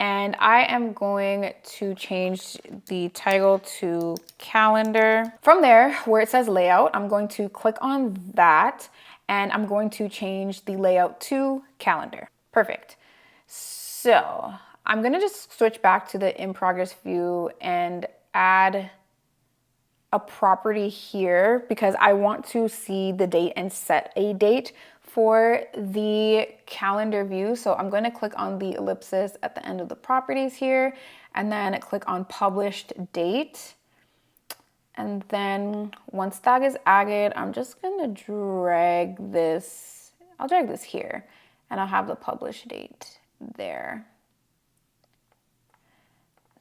And I am going to change the title to calendar. From there, where it says layout, I'm going to click on that and I'm going to change the layout to calendar. Perfect. So I'm gonna just switch back to the in progress view and add a property here because I want to see the date and set a date for the calendar view. So I'm going to click on the ellipsis at the end of the properties here and then click on published date. And then once that is added, I'm just going to drag this. I'll drag this here and I'll have the published date there.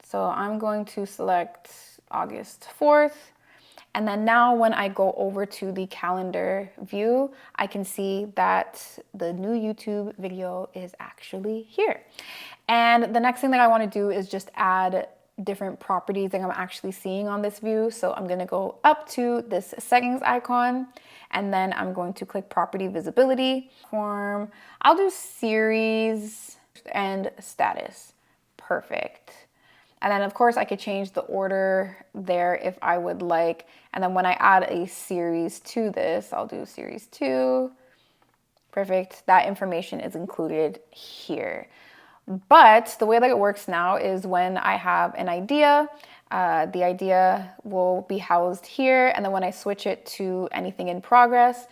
So I'm going to select August 4th. And then now when I go over to the calendar view, I can see that the new YouTube video is actually here. And the next thing that I want to do is just add different properties that I'm actually seeing on this view. So I'm going to go up to this settings icon and then I'm going to click property visibility form. I'll do series and status. Perfect. And then of course I could change the order there if I would like. And then when I add a series to this, I'll do series 2. Perfect. That information is included here. But the way that it works now is when I have an idea, the idea will be housed here. And then when I switch it to anything in progress,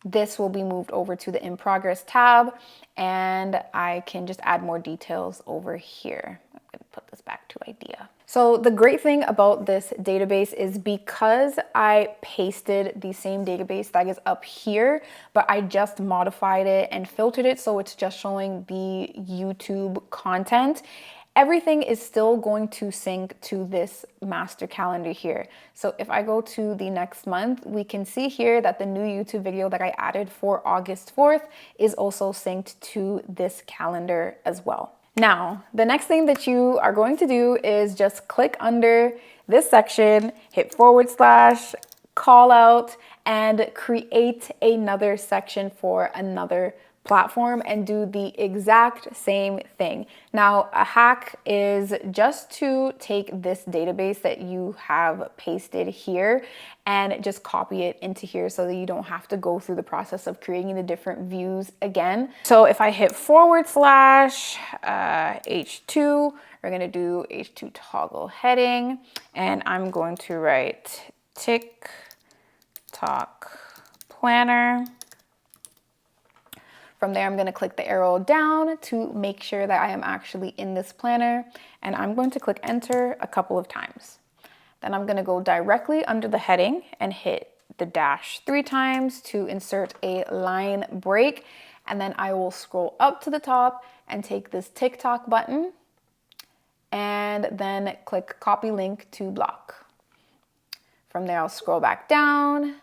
this will be moved over to the in progress tab and I can just add more details over here. I'm going to put this back to idea. So the great thing about this database is because I pasted the same database that is up here, but I just modified it and filtered it so it's just showing the YouTube content. Everything is still going to sync to this master calendar here. So if I go to the next month, we can see here that the new YouTube video that I added for August 4th is also synced to this calendar as well. Now, the next thing that you are going to do is just click under this section, hit / call out and create another section for another platform and do the exact same thing. Now, a hack is just to take this database that you have pasted here and just copy it into here so that you don't have to go through the process of creating the different views again. So if I hit / H2, we're gonna do H2 toggle heading and I'm going to write TikTok planner. From there, I'm going to click the arrow down to make sure that I am actually in this planner. And I'm going to click enter a couple of times. Then I'm going to go directly under the heading and hit the dash 3 times to insert a line break. And then I will scroll up to the top and take this TikTok button and then click copy link to block. From there, I'll scroll back down,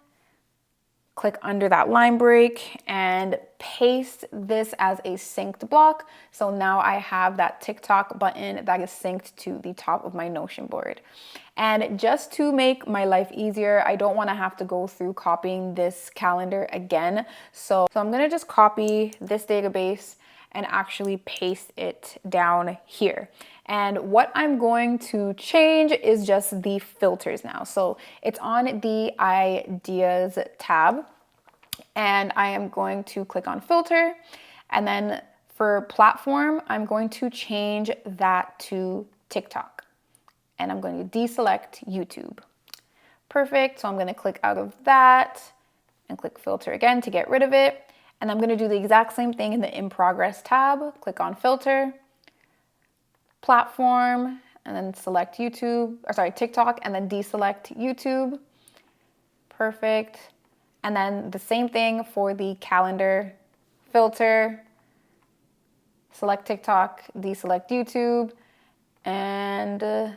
click under that line break and paste this as a synced block. So now I have that TikTok button that is synced to the top of my Notion board. And just to make my life easier, I don't want to have to go through copying this calendar again. So I'm going to just copy this database and actually paste it down here. And what I'm going to change is just the filters now. So it's on the ideas tab and I am going to click on filter. And then for platform, I'm going to change that to TikTok. And I'm going to deselect YouTube. Perfect. So I'm going to click out of that and click filter again to get rid of it. And I'm going to do the exact same thing in the in progress tab. Click on filter, platform, and then select TikTok, and then deselect YouTube. Perfect. And then the same thing for the calendar, filter, select TikTok, deselect YouTube, and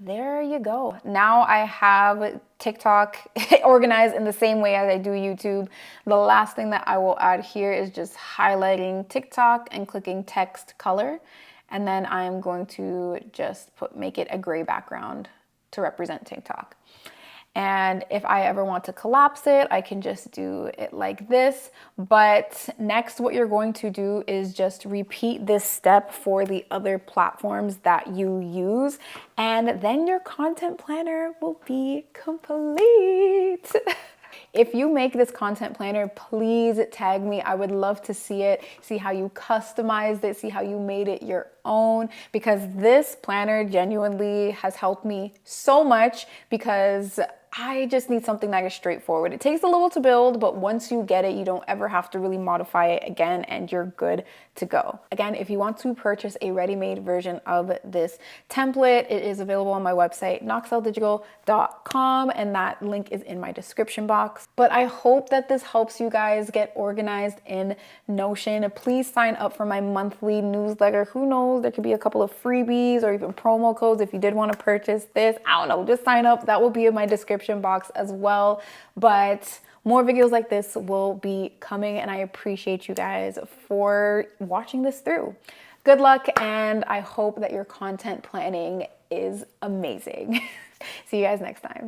there you go. Now I have TikTok organized in the same way as I do YouTube. The last thing that I will add here is just highlighting TikTok and clicking text color. And then I'm going to just make it a gray background to represent TikTok. And if I ever want to collapse it, I can just do it like this. But next, what you're going to do is just repeat this step for the other platforms that you use. And then your content planner will be complete. If you make this content planner, please tag me. I would love to see it, see how you customized it, see how you made it your own, because this planner genuinely has helped me so much, because I just need something that is straightforward. It takes a little to build, but once you get it, you don't ever have to really modify it again, and you're good to go. Again, if you want to purchase a ready-made version of this template, it is available on my website, noxelledigital.com, and that link is in my description box. But I hope that this helps you guys get organized in Notion. Please sign up for my monthly newsletter. Who knows, there could be a couple of freebies or even promo codes if you did want to purchase this. I don't know, just sign up. That will be in my description box as well. But more videos like this will be coming, and I appreciate you guys for watching this through. Good luck, and I hope that your content planning is amazing. See you guys next time.